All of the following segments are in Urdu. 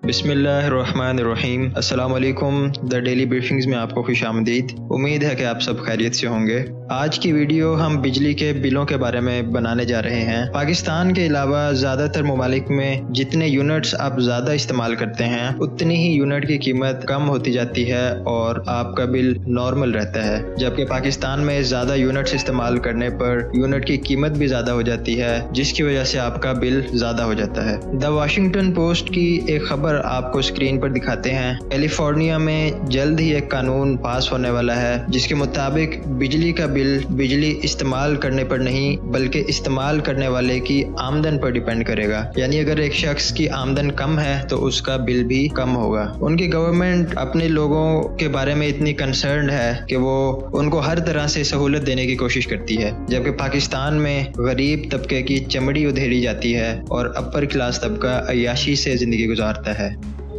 بسم اللہ الرحمن الرحیم۔ السلام علیکم۔ دا ڈیلی بریفنگز میں آپ کو خوش آمدید۔ امید ہے کہ آپ سب خیریت سے ہوں گے۔ آج کی ویڈیو ہم بجلی کے بلوں کے بارے میں بنانے جا رہے ہیں۔ پاکستان کے علاوہ زیادہ تر ممالک میں جتنے یونٹس آپ زیادہ استعمال کرتے ہیں اتنی ہی یونٹ کی قیمت کم ہوتی جاتی ہے اور آپ کا بل نارمل رہتا ہے، جبکہ پاکستان میں زیادہ یونٹس استعمال کرنے پر یونٹ کی قیمت بھی زیادہ ہو جاتی ہے، جس کی وجہ سے آپ کا بل زیادہ ہو جاتا ہے۔ دا واشنگٹن پوسٹ کی ایک خبر آپ کو اسکرین پر دکھاتے ہیں۔ کیلیفورنیا میں جلد ہی ایک قانون پاس ہونے والا ہے جس کے مطابق بجلی کا بل بجلی استعمال کرنے پر نہیں بلکہ استعمال کرنے والے کی آمدن پر ڈیپینڈ کرے گا، یعنی اگر ایک شخص کی آمدن کم ہے تو اس کا بل بھی کم ہوگا۔ ان کی گورنمنٹ اپنے لوگوں کے بارے میں اتنی کنسرنڈ ہے کہ وہ ان کو ہر طرح سے سہولت دینے کی کوشش کرتی ہے، جبکہ پاکستان میں غریب طبقے کی چمڑی ادھیڑی جاتی ہے اور اپر کلاس طبقہ عیاشی سے زندگی گزارتا ہے۔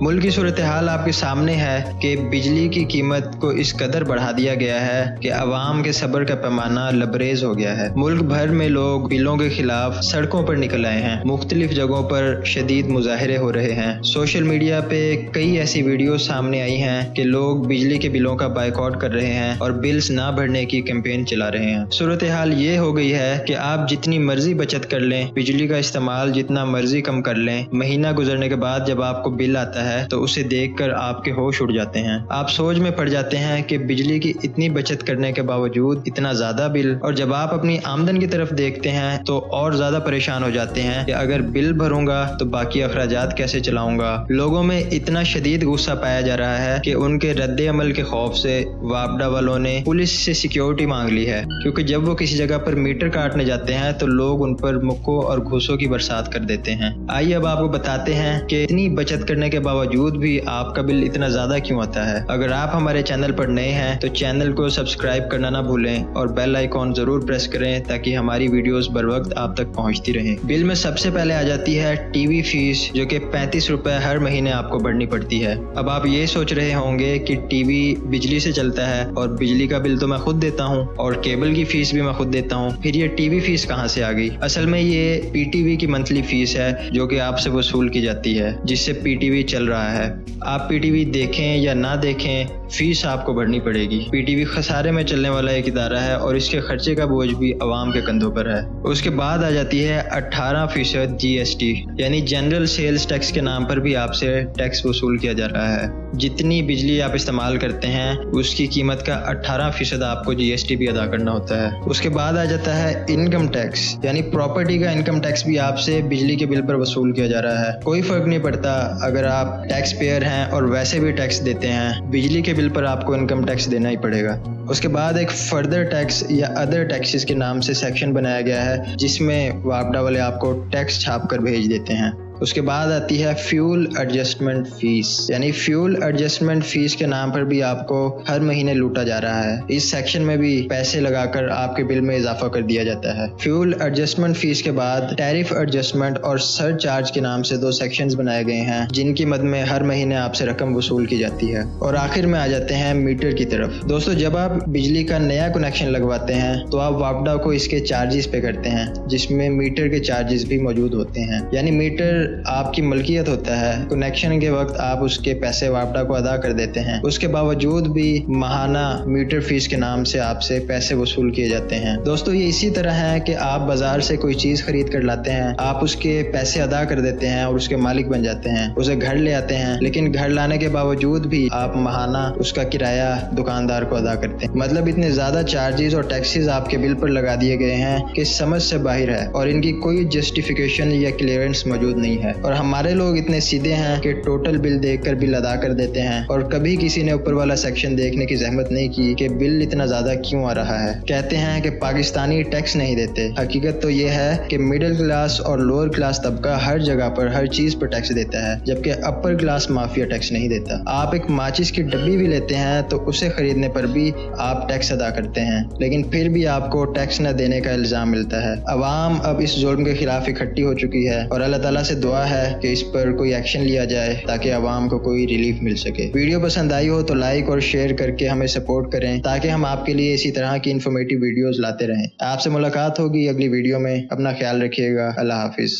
ملک کی صورتحال آپ کے سامنے ہے کہ بجلی کی قیمت کو اس قدر بڑھا دیا گیا ہے کہ عوام کے صبر کا پیمانہ لبریز ہو گیا ہے۔ ملک بھر میں لوگ بلوں کے خلاف سڑکوں پر نکل آئے ہیں۔ مختلف جگہوں پر شدید مظاہرے ہو رہے ہیں۔ سوشل میڈیا پہ کئی ایسی ویڈیوز سامنے آئی ہیں کہ لوگ بجلی کے بلوں کا بائیکاٹ کر رہے ہیں اور بلز نہ بھرنے کی کیمپین چلا رہے ہیں۔ صورتحال یہ ہو گئی ہے کہ آپ جتنی مرضی بچت کر لیں، بجلی کا استعمال جتنا مرضی کم کر لیں، مہینہ گزرنے کے بعد جب آپ کو بل آتا ہے تو اسے دیکھ کر آپ کے ہوش اڑ جاتے ہیں۔ آپ سوچ میں پڑ جاتے ہیں کہ بجلی کی اتنی بچت کرنے کے باوجود اتنا زیادہ بل، اور جب آپ اپنی آمدن کی طرف دیکھتے ہیں تو اور زیادہ پریشان ہو جاتے ہیں کہ اگر بل بھروں گا تو باقی اخراجات کیسے چلاؤں گا۔ لوگوں میں اتنا شدید غصہ پایا جا رہا ہے کہ ان کے رد عمل کے خوف سے وابڈا والوں نے پولیس سے سیکیورٹی مانگ لی ہے، کیونکہ جب وہ کسی جگہ پر میٹر کاٹنے جاتے ہیں تو لوگ ان پر مکوں اور گھوسوں کی برسات کر دیتے ہیں۔ آئیے اب آپ کو بتاتے ہیں کہ اتنی بچت کرنے کے باوجود بھی آپ کا بل اتنا زیادہ کیوں آتا ہے۔ اگر آپ ہمارے چینل پر نئے ہیں تو چینل کو سبسکرائب کرنا نہ بھولیں اور بیل آئیکن ضرور پریس کریں تاکہ ہماری ویڈیوز بر وقت آپ تک پہنچتی رہیں۔ بل میں سب سے پہلے آ جاتی ہے ٹی وی فیس، جو کہ 35 روپے ہر مہینے آپ کو بھرنی پڑتی ہے۔ اب آپ یہ سوچ رہے ہوں گے کہ ٹی وی بجلی سے چلتا ہے اور بجلی کا بل تو میں خود دیتا ہوں اور کیبل کی فیس بھی میں خود دیتا ہوں، پھر یہ ٹی وی فیس کہاں سے آ گئی؟ اصل میں یہ پی ٹی وی کی منتھلی فیس ہے جو کہ آپ سے وصول کی جاتی ہے، جس سے پی ٹی وی چل رہا ہے۔ آپ پی ٹی وی دیکھیں یا نہ دیکھیں، فیس آپ کو بھرنی پڑے گی۔ پی ٹی وی خسارے میں چلنے والا ایک ادارہ ہے اور اس کے خرچے کا بوجھ بھی عوام کے کندھوں پر ہے۔ اس کے بعد آ جاتی ہے 18% جی ایس ٹی، یعنی جنرل سیلز ٹیکس کے نام پر بھی آپ سے ٹیکس وصول کیا جا رہا ہے۔ جتنی بجلی آپ استعمال کرتے ہیں اس کی قیمت کا 18% آپ کو جی ایس ٹی بھی ادا کرنا ہوتا ہے۔ اس کے بعد آ جاتا ہے انکم ٹیکس، یعنی پراپرٹی کا انکم ٹیکس بھی آپ سے بجلی کے بل پر وصول کیا جا رہا ہے۔ کوئی فرق نہیں پڑتا اگر آپ ٹیکس پیئر ہیں اور ویسے بھی ٹیکس دیتے ہیں، بجلی کے بل پر آپ کو انکم ٹیکس دینا ہی پڑے گا۔ اس کے بعد ایک فردر ٹیکس یا ادر ٹیکسز کے نام سے سیکشن بنایا گیا ہے جس میں وابڈا والے آپ کو ٹیکس چھاپ کر بھیج دیتے ہیں۔ اس کے بعد آتی ہے فیول ایڈجسٹمنٹ فیس، یعنی فیول ایڈجسٹمنٹ فیس کے نام پر بھی آپ کو ہر مہینے لوٹا جا رہا ہے۔ اس سیکشن میں بھی پیسے لگا کر آپ کے بل میں اضافہ کر دیا جاتا ہے۔ فیول ایڈجسٹمنٹ فیس کے بعد ٹیرف ایڈجسٹمنٹ اور سر چارج کے نام سے 2 سیکشنز بنائے گئے ہیں جن کی مد میں ہر مہینے آپ سے رقم وصول کی جاتی ہے۔ اور آخر میں آ جاتے ہیں میٹر کی طرف۔ دوستو، جب آپ بجلی کا نیا کنیکشن لگواتے ہیں تو آپ وابڈا کو اس کے چارجز پے کرتے ہیں، جس میں میٹر کے چارجز بھی موجود ہوتے ہیں، یعنی میٹر آپ کی ملکیت ہوتا ہے۔ کنیکشن کے وقت آپ اس کے پیسے وابڈا کو ادا کر دیتے ہیں، اس کے باوجود بھی ماہانہ میٹر فیس کے نام سے آپ سے پیسے وصول کیے جاتے ہیں۔ دوستو، یہ اسی طرح ہے کہ آپ بازار سے کوئی چیز خرید کر لاتے ہیں، آپ اس کے پیسے ادا کر دیتے ہیں اور اس کے مالک بن جاتے ہیں، اسے گھر لے آتے ہیں، لیکن گھر لانے کے باوجود بھی آپ ماہانہ اس کا کرایہ دکاندار کو ادا کرتے ہیں۔ مطلب اتنے زیادہ چارجز اور ٹیکسز آپ کے بل پر لگا دیے گئے ہیں کہ سمجھ سے باہر ہے اور ان کی کوئی جسٹیفیکیشن یا کلیئرنس موجود نہیں ہے۔ اور ہمارے لوگ اتنے سیدھے ہیں کہ ٹوٹل بل دیکھ کر بل ادا کر دیتے ہیں اور کبھی کسی نے اوپر والا سیکشن دیکھنے کی زحمت نہیں کی کہ بل اتنا زیادہ کیوں آ رہا ہے۔ کہتے ہیں کہ پاکستانی ٹیکس نہیں دیتے، حقیقت تو یہ ہے کہ مڈل کلاس اور لوور کلاس طبقہ ہر جگہ پر ہر چیز پر ٹیکس دیتا ہے، جبکہ اپر کلاس مافیا ٹیکس نہیں دیتا۔ آپ ایک ماچس کی ڈبی بھی لیتے ہیں تو اسے خریدنے پر بھی آپ ٹیکس ادا کرتے ہیں، لیکن پھر بھی آپ کو ٹیکس نہ دینے کا الزام ملتا ہے۔ عوام اب اس ظلم کے خلاف اکٹھی ہو چکی ہے اور اللہ تعالیٰ سے دعا ہے کہ اس پر کوئی ایکشن لیا جائے تاکہ عوام کو کوئی ریلیف مل سکے۔ ویڈیو پسند آئی ہو تو لائک اور شیئر کر کے ہمیں سپورٹ کریں تاکہ ہم آپ کے لیے اسی طرح کی انفارمیٹیو ویڈیوز لاتے رہیں۔ آپ سے ملاقات ہوگی اگلی ویڈیو میں۔ اپنا خیال رکھیے گا۔ اللہ حافظ۔